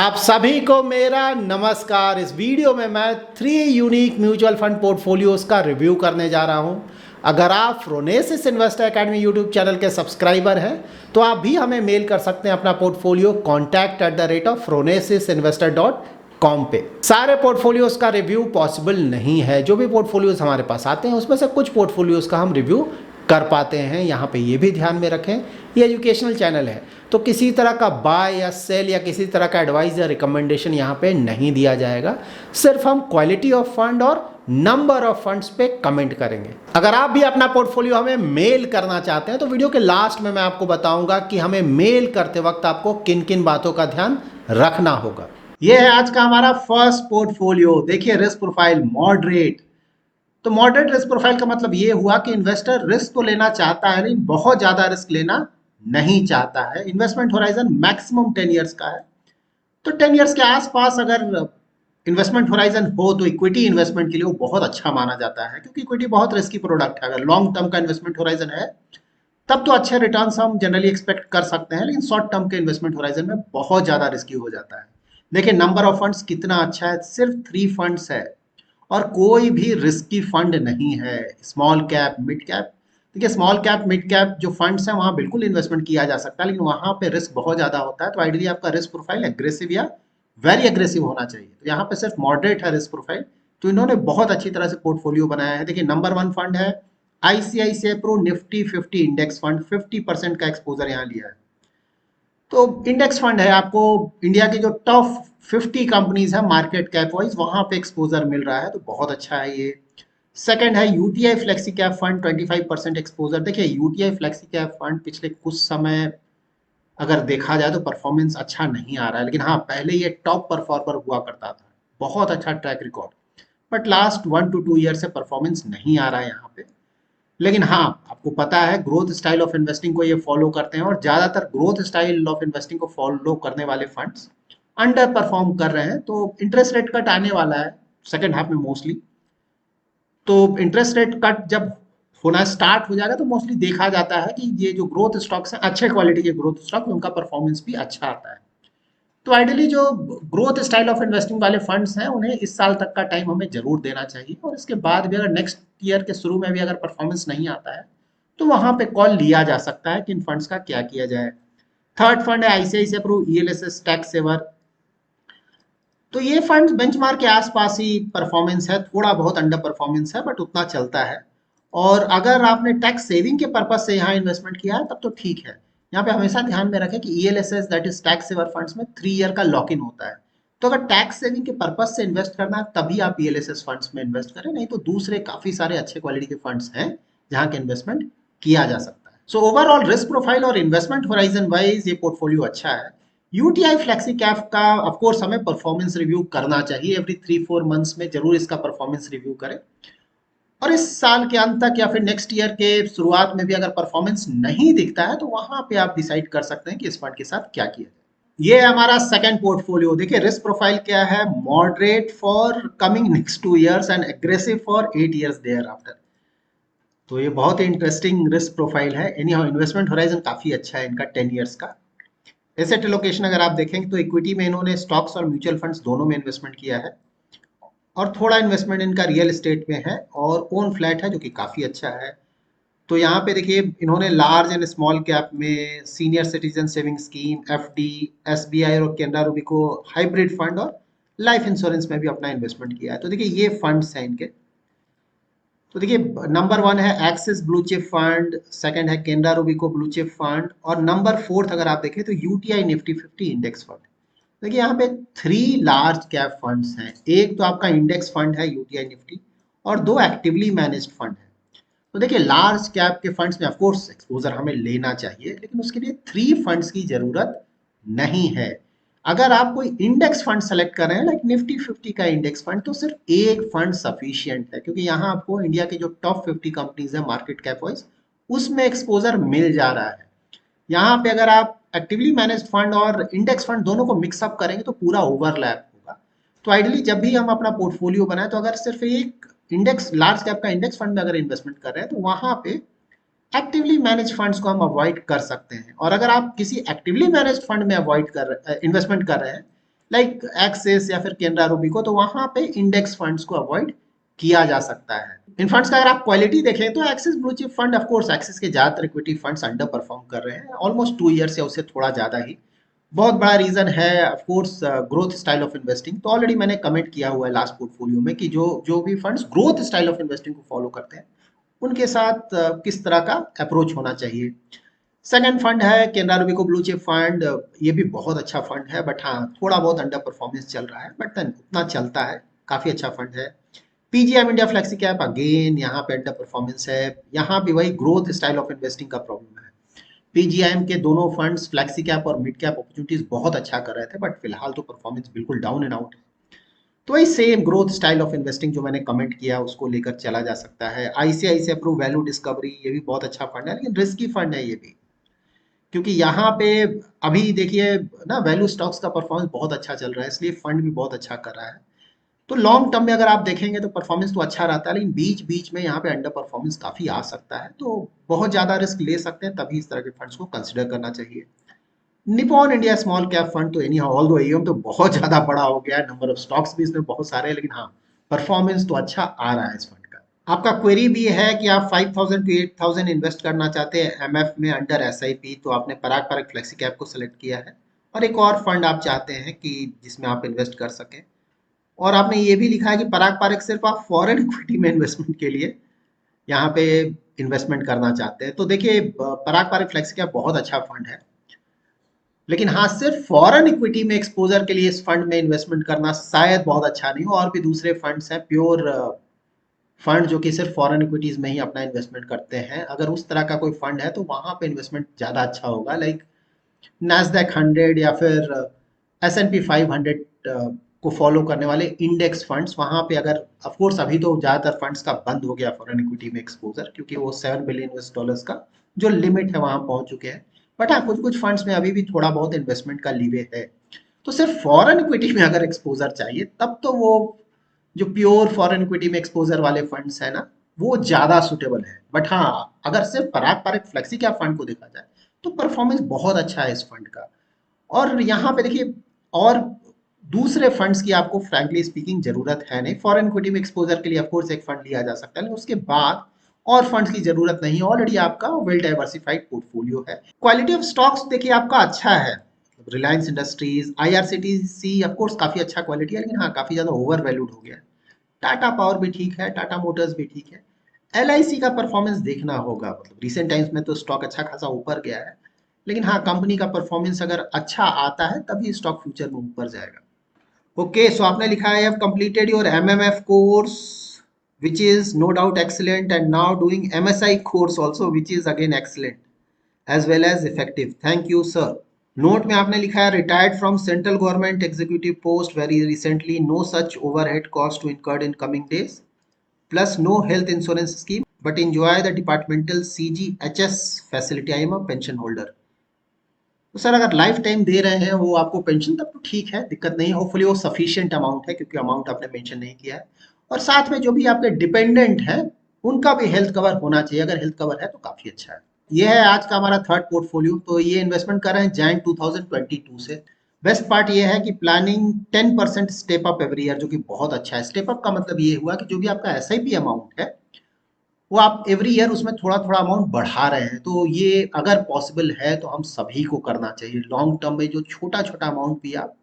आप सभी को मेरा नमस्कार। इस वीडियो में मैं 3 यूनिक म्यूचुअल फंड पोर्टफोलियोज का रिव्यू करने जा रहा हूं। अगर आप phronesis investor academy YouTube channel के सब्सक्राइबर हैं तो आप भी हमें मेल कर सकते हैं अपना पोर्टफोलियो contact@phronesisInvestor.com पे। सारे पोर्टफोलियोज का रिव्यू पॉसिबल नहीं है। जो भी पोर्टफोलियोज हमारे पास आते हैं उसमें से कुछ पोर्टफोलियोज का हम रिव्यू कर पाते हैं। यहाँ पे ये भी ध्यान में रखें, ये एजुकेशनल चैनल है तो किसी तरह का बाय या सेल या किसी तरह का एडवाइस या रिकमेंडेशन यहाँ पे नहीं दिया जाएगा। सिर्फ हम क्वालिटी ऑफ फंड और नंबर ऑफ फंड्स पे कमेंट करेंगे। अगर आप भी अपना पोर्टफोलियो हमें मेल करना चाहते हैं तो वीडियो के लास्ट में मैं आपको बताऊंगा कि हमें मेल करते वक्त आपको किन किन बातों का ध्यान रखना होगा। यह है आज का हमारा फर्स्ट पोर्टफोलियो। देखिए, रिस्क प्रोफाइल मॉडरेट। तो मॉडरेट रिस्क प्रोफाइल का मतलब ये हुआ कि इन्वेस्टर रिस्क तो लेना चाहता है लेकिन बहुत ज्यादा रिस्क लेना नहीं चाहता है। इन्वेस्टमेंट होराइजन मैक्सिमम 10 इयर्स का है। तो 10 इयर्स के आसपास अगर इन्वेस्टमेंट होराइजन हो तो इक्विटी इन्वेस्टमेंट के लिए वो बहुत अच्छा माना जाता है, क्योंकि इक्विटी बहुत रिस्की प्रोडक्ट है। अगर लॉन्ग टर्म का इन्वेस्टमेंट होराइजन है तब तो अच्छे रिटर्न्स हम जनरली एक्सपेक्ट कर सकते हैं, लेकिन शॉर्ट टर्म के इन्वेस्टमेंट होराइजन में बहुत ज्यादा रिस्की हो जाता है। देखिए, नंबर ऑफ फंड्स कितना अच्छा है, सिर्फ 3 फंड्स है और कोई भी रिस्की फंड नहीं है। Small cap, mid cap. देखिए, स्मॉल कैप, मिड कैप जो फंड्स हैं वहां बिल्कुल इन्वेस्टमेंट किया जा सकता है, लेकिन वहां पे रिस्क बहुत ज्यादा होता है। तो आइडियली आपका रिस्क प्रोफाइल एग्रेसिव या वेरी एग्रेसिव होना चाहिए। तो यहाँ पे सिर्फ मॉडरेट है रिस्क प्रोफाइल। तो इन्होंने बहुत अच्छी तरह से पोर्टफोलियो बनाया है। देखिए, नंबर 1 फंड है ICICI pro Nifty 50 index fund. 50% का एक्सपोजर यहाँ लिया है। तो इंडेक्स फंड है, आपको इंडिया की जो टॉप 50 कंपनीज है मार्केट कैप वाइज वहां पे एक्सपोजर मिल रहा है, तो बहुत अच्छा है ये। सेकंड है UTI flexi cap fund, 25% exposure. देखिए, यूटीआई फ्लेक्सी कैप फंड पिछले कुछ समय अगर देखा जाए तो परफॉर्मेंस अच्छा नहीं आ रहा है, लेकिन हाँ, पहले ये टॉप परफॉर्मर हुआ करता था, बहुत अच्छा track record. But last 1 to 2 year से परफॉर्मेंस नहीं आ रहा है यहाँ पे। लेकिन हाँ, आपको पता है ग्रोथ स्टाइल ऑफ इन्वेस्टिंग को ये फॉलो करते हैं और ज्यादातर ग्रोथ स्टाइल ऑफ इन्वेस्टिंग को फॉलो करने वाले फंड्स अंडर परफॉर्म कर रहे हैं। तो इंटरेस्ट रेट कट आने वाला है सेकेंड हाफ में मोस्टली। तो इंटरेस्ट रेट कट जब होना स्टार्ट हो जाएगा तो मोस्टली देखा जाता है कि ये जो ग्रोथ स्टॉक्स हैं, अच्छे क्वालिटी के ग्रोथ स्टॉक, उनका परफॉर्मेंस भी अच्छा आता है। तो आइडियली जो ग्रोथ स्टाइल ऑफ इन्वेस्टिंग वाले फंड्स हैं उन्हें इस साल तक का टाइम हमें जरूर देना चाहिए, और इसके बाद भी अगर नेक्स्ट ईयर के शुरू में भी अगर परफॉर्मेंस नहीं आता है तो वहां पे कॉल लिया जा सकता है कि इन फंड्स का क्या किया जाए। थर्ड फंड है ICICI Pru ELSS tax saver. तो ये फंड बेंचमार्क के आसपास ही परफॉर्मेंस है, थोड़ा बहुत अंडर परफॉर्मेंस है बट उतना चलता है। और अगर आपने टैक्स सेविंग के पर्पज से यहाँ इन्वेस्टमेंट किया है तब तो ठीक है। यहाँ पे हमेशा ध्यान में रखें कि ELSS that is tax saver funds में 3 ईयर का लॉक इन होता है। तो अगर टैक्स सेविंग के पर्पज से इन्वेस्ट करना है तभी आप ईएलएसएस फंड्स में इन्वेस्ट करें, नहीं तो दूसरे काफी सारे अच्छे क्वालिटी के फंड्स हैं जहाँ के इन्वेस्टमेंट किया जा सकता है। सो ओवरऑल रिस्क प्रोफाइल और इन्वेस्टमेंट होराइजन वाइज ये पोर्टफोलियो अच्छा है। यूटीआई फ्लेक्सी कैप का ऑफ कोर्स हमें परफॉर्मेंस रिव्यू करना चाहिए, एवरी 3-4 मंथ्स में जरूर इसका परफॉर्मेंस रिव्यू करें। और इस साल के अंत तक या फिर नेक्स्ट ईयर के शुरुआत में भी अगर परफॉर्मेंस नहीं दिखता है तो वहां पे आप डिसाइड कर सकते हैं कि इस फंड के साथ क्या किया जाए। ये हमारा सेकंड पोर्टफोलियो। देखिए, रिस्क प्रोफाइल क्या है, moderate for coming next 2 years and aggressive for 8 years thereafter. तो ये बहुत ही इंटरेस्टिंग रिस्क प्रोफाइल है। एनी हाउ इन्वेस्टमेंट होराइजन काफी अच्छा है इनका 10 इयर्स का। एसेट एलोकेशन अगर आप देखेंगे तो इक्विटी में इन्होंने स्टॉक्स और म्यूचुअल फंड्स दोनों में इन्वेस्टमेंट किया है, और थोड़ा इन्वेस्टमेंट इनका रियल एस्टेट में है और ओन फ्लैट है जो कि काफी अच्छा है। तो यहाँ पे देखिए, इन्होंने लार्ज एंड स्मॉल कैप में senior citizen saving scheme, FD, SBI और केनरा रूबिको हाइब्रिड फंड और लाइफ इंश्योरेंस में भी अपना इन्वेस्टमेंट किया है। तो देखिए, ये फंड्स हैं इनके। तो देखिए, नंबर 1 है axis blue chip fund, second है केनरा रूबिको ब्लू चिप फंड, और नंबर 4 अगर आप देखें तो यूटीआई निफ्टी 50 इंडेक्स फंड। देखिए, यहाँ पे 3 लार्ज कैप फंड्स हैं। एक तो आपका इंडेक्स फंड है यूटीआई निफ्टी, और 2 एक्टिवली मैनेज्ड फंड है। तो देखिए, लार्ज कैप के फंड्स में ऑफ कोर्स एक्सपोजर हमें लेना चाहिए, लेकिन उसके लिए 3 फंड्स की जरूरत नहीं है। अगर आप कोई इंडेक्स फंड सेलेक्ट कर रहे हैं लाइक निफ्टी 50 का इंडेक्स फंड, तो सिर्फ एक फंड सफिशियंट है, क्योंकि यहाँ आपको इंडिया के जो टॉप 50 कंपनीज है मार्केट कैप वाइज उसमें एक्सपोजर मिल जा रहा है। यहाँ पे अगर आप एक्टिवली मैनेज्ड फंड और इंडेक्स फंड दोनों को मिक्सअप करेंगे तो पूरा ओवरलैप होगा। तो आइडियली जब भी हम अपना पोर्टफोलियो बनाए तो अगर सिर्फ एक इंडेक्स लार्ज कैप का इंडेक्स फंड में अगर इन्वेस्टमेंट कर रहे हैं तो वहां पे एक्टिवली मैनेज फंड्स को हम अवॉइड कर सकते हैं। और अगर आप किसी एक्टिवली मैनेज फंड में अवॉइड कर इन्वेस्टमेंट कर रहे हैं लाइक एक्सिस या फिर केनरा रूबिको, तो वहां पे इंडेक्स फंड्स को अवॉइड किया जा सकता है। इन फंड्स का अगर आप क्वालिटी देखें तो axis blue chip fund, of course axis के ज्यादातर इक्विटी फंड्स अंडर परफॉर्म कर रहे हैं ऑलमोस्ट 2 ईयर्स या उससे थोड़ा ज्यादा ही। बहुत बड़ा रीजन है of course growth style of investing. तो ऑलरेडी मैंने कमेंट किया हुआ है लास्ट पोर्टफोलियो में कि जो जो भी funds growth style of investing को फॉलो करते हैं उनके साथ किस तरह का अप्रोच होना चाहिए। सेकंड फंड है केनरा रूबिको ब्लू चिप फंड। ये भी बहुत अच्छा फंड है, बट हाँ थोड़ा बहुत अंडर परफॉर्मेंस चल रहा है, बट उतना चलता है, काफी अच्छा फंड है। PGIM India flexi cap, again यहाँ पे अंडर परफॉर्मेंस है, यहाँ भी वही ग्रोथ स्टाइल ऑफ इन्वेस्टिंग का प्रॉब्लम है। पीजीआईएम के दोनों फंड्स फ्लेक्सी कैप और मिड कैप अपॉर्चुनिटीज बहुत अच्छा कर रहे थे, बट फिलहाल तो परफॉर्मेंस बिल्कुल डाउन एंड आउट है। तो वही same growth style of investing जो मैंने कमेंट किया उसको लेकर चला जा सकता है। आईसीआईसीआई प्रू वैल्यू डिस्कवरी, ये भी बहुत अच्छा फंड है, लेकिन रिस्की फंड है ये भी, क्योंकि यहाँ पे अभी देखिए ना वैल्यू स्टॉक्स का परफॉर्मेंस बहुत अच्छा चल रहा है, इसलिए फंड भी बहुत अच्छा कर रहा है। तो लॉन्ग टर्म में अगर आप देखेंगे तो परफॉर्मेंस तो अच्छा रहता है, लेकिन बीच बीच में यहाँ पे अंडर परफॉर्मेंस काफी आ सकता है, तो बहुत ज्यादा रिस्क ले सकते हैं, तभी इस तरह के फंड्स को कंसिडर करना चाहिए। Nippon India small cap fund, तो एनी हाउ ऑल्दो एम तो बहुत ज्यादा बड़ा हो गया है, नंबर ऑफ स्टॉक्स भी इसमें बहुत सारे हैं, लेकिन हाँ परफॉर्मेंस तो अच्छा आ रहा है इस फंड का। आपका क्वेरी भी है कि आप 5000 टू 8000 इन्वेस्ट करना चाहते हैं एमएफ में अंडर एसआईपी, तो आपने पराग पारक फ्लेक्सी कैप को सिलेक्ट किया है, और एक और फंड आप चाहते हैं कि जिसमें आप इन्वेस्ट कर सकें, और आपने ये भी लिखा है कि पराग पारक सिर्फ आप फॉरेन इक्विटी में इन्वेस्टमेंट के लिए यहाँ पे इन्वेस्टमेंट करना चाहते हैं। तो देखिए पराग पारक फ्लेक्सी कैप बहुत अच्छा फंड है, लेकिन हाँ सिर्फ फॉरेन इक्विटी में एक्सपोजर के लिए इस फंड में इन्वेस्टमेंट करना शायद बहुत अच्छा नहीं हो। और भी दूसरे फंड्स हैं प्योर फंड जो कि सिर्फ फॉरेन इक्विटीज में ही अपना इन्वेस्टमेंट करते हैं, अगर उस तरह का कोई फंड है तो वहां पे इन्वेस्टमेंट ज्यादा अच्छा होगा, लाइक नैस्डैक 100 या फिर S&P 500 को फॉलो करने वाले इंडेक्स फंड्स। वहां पे अगर ऑफ कोर्स अभी तो ज्यादातर फंड्स का बंद हो गया फॉरेन इक्विटी में एक्सपोजर, क्योंकि वो $7 बिलियन का जो लिमिट है वहां पहुंच चुके हैं, बट हाँ कुछ कुछ फंड्स में अभी भी थोड़ा बहुत इन्वेस्टमेंट का लीवे है। तो सिर्फ फॉरेन इक्विटी में अगर एक्सपोजर चाहिए तब तो वो जो प्योर फॉरेन इक्विटी में एक्सपोजर वाले फंड्स है ना वो ज्यादा सुटेबल है। बट हाँ अगर सिर्फ पराग पारक फ्लेक्सी कैप फंड को देखा जाए तो परफॉर्मेंस बहुत अच्छा है इस फंड का। और यहाँ पे देखिए और दूसरे फंड्स की आपको फ्रैंकली स्पीकिंग जरूरत है नहीं। फॉरेन इक्विटी में एक्सपोजर के लिए ऑफकोर्स एक फंड लिया जा सकता है, लेकिन उसके बाद और फंड्स की जरूरत नहीं है, ऑलरेडी आपका वेल डाइवर्सिफाइड पोर्टफोलियो है। क्वालिटी ऑफ स्टॉक्स देखिए आपका अच्छा है, Reliance industries, IRCTC of course काफी अच्छा क्वालिटी है, लेकिन हाँ काफी ज्यादा ओवर वैल्यूड हो गया है। टाटा पावर भी ठीक है, टाटा मोटर्स भी ठीक है। एलआईसी का परफॉर्मेंस देखना होगा, मतलब रिसेंट टाइम्स में तो स्टॉक अच्छा खासा ऊपर गया है, लेकिन हाँ कंपनी का परफॉर्मेंस अगर अच्छा आता है तभी स्टॉक फ्यूचर में ऊपर जाएगा। ओके सो आपने लिखा है have completed your MMF course which is no doubt excellent and now doing MSI course also which is again excellent as well as effective, thank you sir। Note में आपने लिखा है retired from central government executive post very recently, no such overhead cost to incurred in coming days, plus no health insurance scheme but enjoy the departmental CGHS facility, I am a pension holder। तो sir अगर life time दे रहे हैं वो आपको pension तब तो ठीक है, दिक्कत नहीं, होपफुली वो सफिशिएंट अमाउंट है क्योंकि अमाउंट आपने मेंशन नहीं किया है। और साथ में जो भी आपके डिपेंडेंट हैं उनका भी हेल्थ कवर होना चाहिए, अगर हेल्थ कवर है तो काफी अच्छा है। ये है आज का हमारा थर्ड पोर्टफोलियो, तो ये इन्वेस्टमेंट कर रहे हैं जैन 2022 से। बेस्ट पार्ट ये है कि planning 10% step up every year, जो कि बहुत अच्छा है। स्टेप अप का मतलब ये हुआ कि जो भी आपका एसआईपी अमाउंट है वो आप एवरी ईयर उसमें थोड़ा थोड़ा अमाउंट बढ़ा रहे हैं, तो ये अगर पॉसिबल है तो हम सभी को करना चाहिए। लॉन्ग टर्म में जो छोटा छोटा अमाउंट भी आप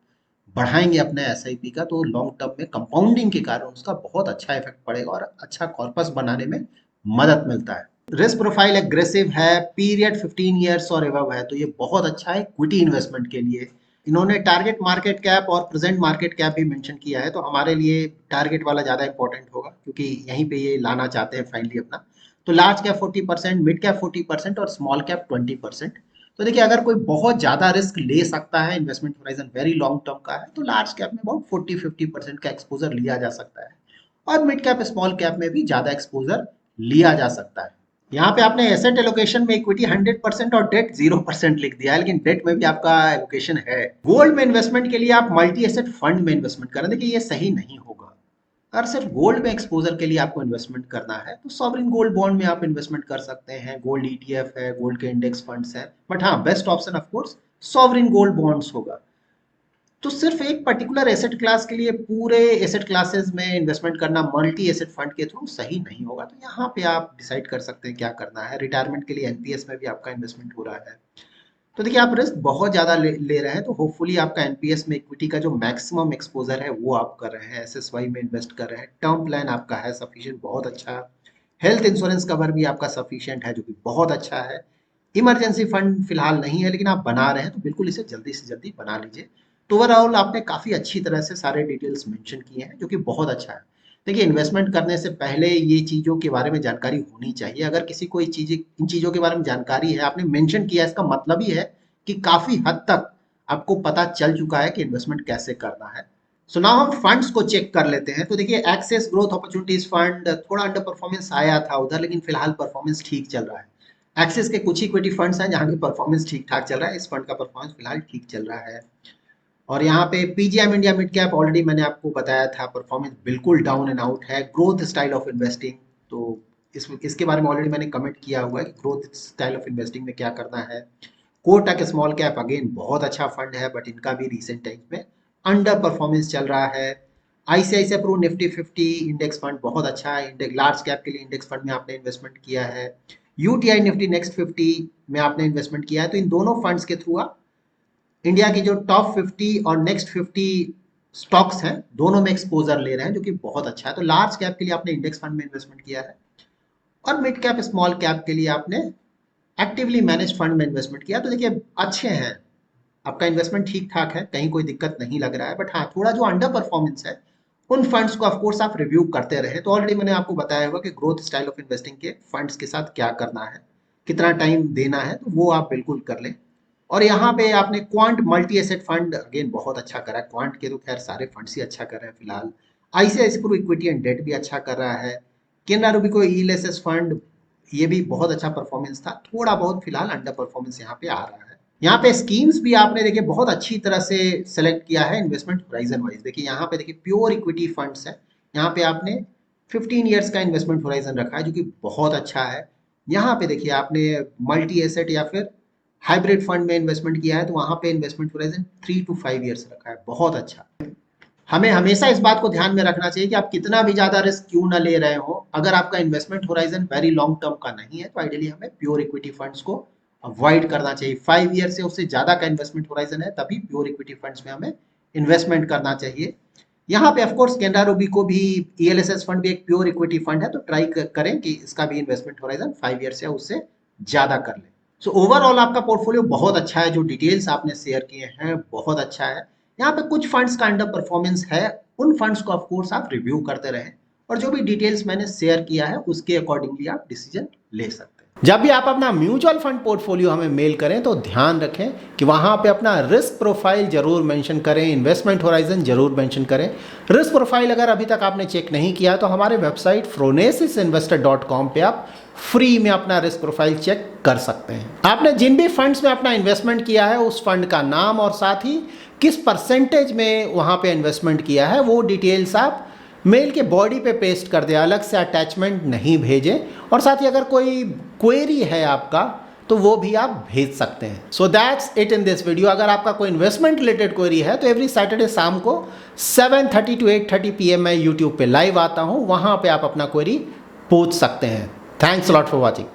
बढ़ाएंगे अपने एसआईपी का, तो लॉन्ग टर्म में कंपाउंडिंग के कारण उसका बहुत अच्छा इफेक्ट पड़ेगा और अच्छा कॉर्पस बनाने में मदद मिलता है। रिस्क प्रोफाइल एग्रेसिव है, पीरियड 15 ईयर्स और एबव है, तो ये बहुत अच्छा है इक्विटी इन्वेस्टमेंट के लिए। इन्होंने टारगेट मार्केट कैप और प्रेजेंट मार्केट कैप भी मेंशन किया है, तो हमारे लिए टारगेट वाला ज्यादा इंपॉर्टेंट होगा क्योंकि यहीं पे ये लाना चाहते हैं फाइनली अपना। तो लार्ज कैप 40%, मिड कैप 40% और स्मॉल कैप 20%। तो देखिए अगर कोई बहुत ज्यादा रिस्क ले सकता है, investment horizon very long term का है, तो लार्ज कैप में अबाउट 40-50% का एक्सपोजर लिया जा सकता है, और मिड कैप स्मॉल कैप में भी ज्यादा एक्सपोजर लिया जा सकता है। यहाँ पे आपने एसेट एलोकेशन में इक्विटी 100% और डेट 0% लिख दिया है, लेकिन डेट में भी आपका एलोकेशन है। गोल्ड में इन्वेस्टमेंट के लिए आप मल्टी एसेट फंड में इन्वेस्टमेंट करें, देखिए ये सही नहीं होगा। अगर सिर्फ गोल्ड में एक्सपोजर के लिए आपको इन्वेस्टमेंट करना है तो सॉवरिन गोल्ड बॉन्ड में आप इन्वेस्टमेंट कर सकते हैं, गोल्ड ईटीएफ है, गोल्ड के इंडेक्स फंड्स है, बट हाँ best option of course sovereign gold bonds होगा। तो सिर्फ एक पर्टिकुलर एसेट क्लास के लिए पूरे एसेट क्लासेस में इन्वेस्टमेंट करना मल्टी एसेट फंड के थ्रू सही नहीं होगा। तो यहाँ पे आप डिसाइड कर सकते हैं क्या करना है। रिटायरमेंट के लिए एनपीएस में भी आपका इन्वेस्टमेंट हो रहा है, तो देखिए आप रिस्क बहुत ज़्यादा ले रहे हैं, तो होपफुली आपका एनपीएस में इक्विटी का जो मैक्सिमम एक्सपोजर है वो आप कर रहे हैं, एसएसवाई में इन्वेस्ट कर रहे हैं, टर्म प्लान आपका है सफिशिएंट, बहुत अच्छा, हेल्थ इंश्योरेंस कवर भी आपका सफिशिएंट है जो कि बहुत अच्छा है, इमरजेंसी फंड फिलहाल नहीं है लेकिन आप बना रहे हैं तो बिल्कुल इसे जल्दी से जल्दी बना लीजिए। तो ओवरऑल आपने काफ़ी अच्छी तरह से सारे डिटेल्स मेंशन किए हैं जो कि बहुत अच्छा है। देखिए इन्वेस्टमेंट करने से पहले ये चीज़ों के बारे में जानकारी होनी चाहिए। अगर किसी को इन चीज़ों के बारे में जानकारी है, आपने मेंशन किया, इसका मतलब ही है कि काफ़ी हद तक आपको पता चल चुका है कि इन्वेस्टमेंट कैसे करना है। सो नाउ हम फंड्स को चेक कर लेते हैं। तो देखिए एक्सेस ग्रोथ अपॉर्चुनिटीज फंड थोड़ा अंडर परफॉर्मेंस आया था उधर, लेकिन फिलहाल परफॉर्मेंस ठीक चल रहा है। एक्सेस के कुछ इक्विटी फंड्स हैं जहाँ की परफॉर्मेंस ठीक ठाक चल रहा है, इस फंड का परफॉर्मेंस फिलहाल ठीक चल रहा है। और यहाँ पे PGM India mid cap already मैंने आपको बताया था, परफॉर्मेंस बिल्कुल डाउन एंड आउट है। ग्रोथ स्टाइल ऑफ इन्वेस्टिंग, तो इसके बारे में ऑलरेडी मैंने कमेंट किया हुआ है कि ग्रोथ स्टाइल ऑफ इन्वेस्टिंग में क्या करना है। कोटक स्मॉल कैप अगेन बहुत अच्छा फंड है, बट इनका भी रिसेंट टाइम्स में अंडर परफॉर्मेंस चल रहा है। ICICI Pru Nifty 50 index fund बहुत अच्छा है, इंडेक्स लार्ज कैप के लिए इंडेक्स फंड में आपने इन्वेस्टमेंट किया है। यूटीआई निफ्टी नेक्स्ट 50 में आपने इन्वेस्टमेंट किया है, तो इन दोनों फंड्स के थ्रू आप इंडिया की जो टॉप 50 और नेक्स्ट 50 स्टॉक्स हैं दोनों में एक्सपोजर ले रहे हैं, जो कि बहुत अच्छा है। तो लार्ज कैप के लिए आपने इंडेक्स फंड में इन्वेस्टमेंट किया है और मिड कैप स्मॉल कैप के लिए आपने एक्टिवली मैनेज फंड में इन्वेस्टमेंट किया। तो देखिए अच्छे हैं, आपका इन्वेस्टमेंट ठीक ठाक है, कहीं कोई दिक्कत नहीं लग रहा है। बट हाँ, थोड़ा जो अंडर परफॉर्मेंस है उन फंड्स को ऑफकोर्स आप रिव्यू करते रहे। तो ऑलरेडी मैंने आपको बताया होगा कि ग्रोथ स्टाइल ऑफ इन्वेस्टिंग के फंड्स के साथ क्या करना है, कितना टाइम देना है, तो वो आप बिल्कुल कर लें। और यहाँ पे आपने quant multi asset fund again बहुत अच्छा करा है। क्वांट के तो खैर सारे फंड्स ही अच्छा कर रहे हैं फिलहाल। ICICI Pru equity and debt भी अच्छा कर रहा है। केनरा रूबिको ईएलएसएस फंड, ये भी बहुत अच्छा परफॉर्मेंस था, थोड़ा बहुत फिलहाल अंडर परफॉर्मेंस यहाँ पे आ रहा है। यहाँ पे स्कीम्स भी आपने देखिए बहुत अच्छी तरह से सेलेक्ट किया है इन्वेस्टमेंट होराइजन वाइज। देखिए यहाँ पे देखिए प्योर इक्विटी फंड्स है, यहाँ पे आपने 15 ईयर्स का इन्वेस्टमेंट होराइजन रखा है जो कि बहुत अच्छा है। यहाँ पे देखिए आपने मल्टी एसेट या फिर हाइब्रिड फंड में इन्वेस्टमेंट किया है, तो वहां पे इन्वेस्टमेंट होराइजन 3 to 5 ईयर्स रखा है, बहुत अच्छा। हमें हमेशा इस बात को ध्यान में रखना चाहिए कि आप कितना भी ज्यादा रिस्क क्यों ना ले रहे हो, अगर आपका investment horizon very long term का नहीं है तो आइडियली हमें प्योर इक्विटी फंड्स को अवॉइड करना चाहिए। 5 ईयर से उससे ज्यादा का इन्वेस्टमेंट होराइजन है तभी प्योर इक्विटी फंड्स में हमें इन्वेस्टमेंट करना चाहिए। यहाँ पे ऑफकोर्स कैनरा रूबिको भी ईएलएसएस फंड भी एक प्योर इक्विटी फंड है, तो ट्राई करें कि इसका भी इन्वेस्टमेंट होराइजन 5 ईयर से उससे ज्यादा कर लें। सो ओवरऑल आपका पोर्टफोलियो बहुत अच्छा है, जो डिटेल्स आपने शेयर किए हैं बहुत अच्छा है। यहाँ पे कुछ फंड्स का अंडर परफॉर्मेंस है, उन फंड्स को ऑफकोर्स आप रिव्यू करते रहें और जो भी डिटेल्स मैंने शेयर किया है उसके अकॉर्डिंगली आप डिसीजन ले सकते हैं। जब भी आप अपना म्यूचुअल फंड पोर्टफोलियो हमें मेल करें तो ध्यान रखें कि वहां पे अपना रिस्क प्रोफाइल जरूर मेंशन करें, इन्वेस्टमेंट होराइजन जरूर मेंशन करें। रिस्क प्रोफाइल अगर अभी तक आपने चेक नहीं किया तो हमारे वेबसाइट phronesis.com पे आप फ्री में अपना रिस्क प्रोफाइल चेक कर सकते हैं। आपने जिन भी फंड्स में अपना इन्वेस्टमेंट किया है उस फंड का नाम और साथ ही किस परसेंटेज में वहां पे इन्वेस्टमेंट किया है वो डिटेल्स आप मेल के बॉडी पे पेस्ट कर दें, अलग से अटैचमेंट नहीं भेजें। और साथ ही अगर कोई क्वेरी है आपका तो वो भी आप भेज सकते हैं। So that's it in this video. अगर आपका कोई इन्वेस्टमेंट रिलेटेड क्वेरी है तो एवरी सैटरडे शाम को 7:30 to 8:30 PM मैं यूट्यूब पे लाइव आता हूँ, वहाँ पे आप अपना क्वेरी पूछ सकते हैं। Thanks a lot for watching.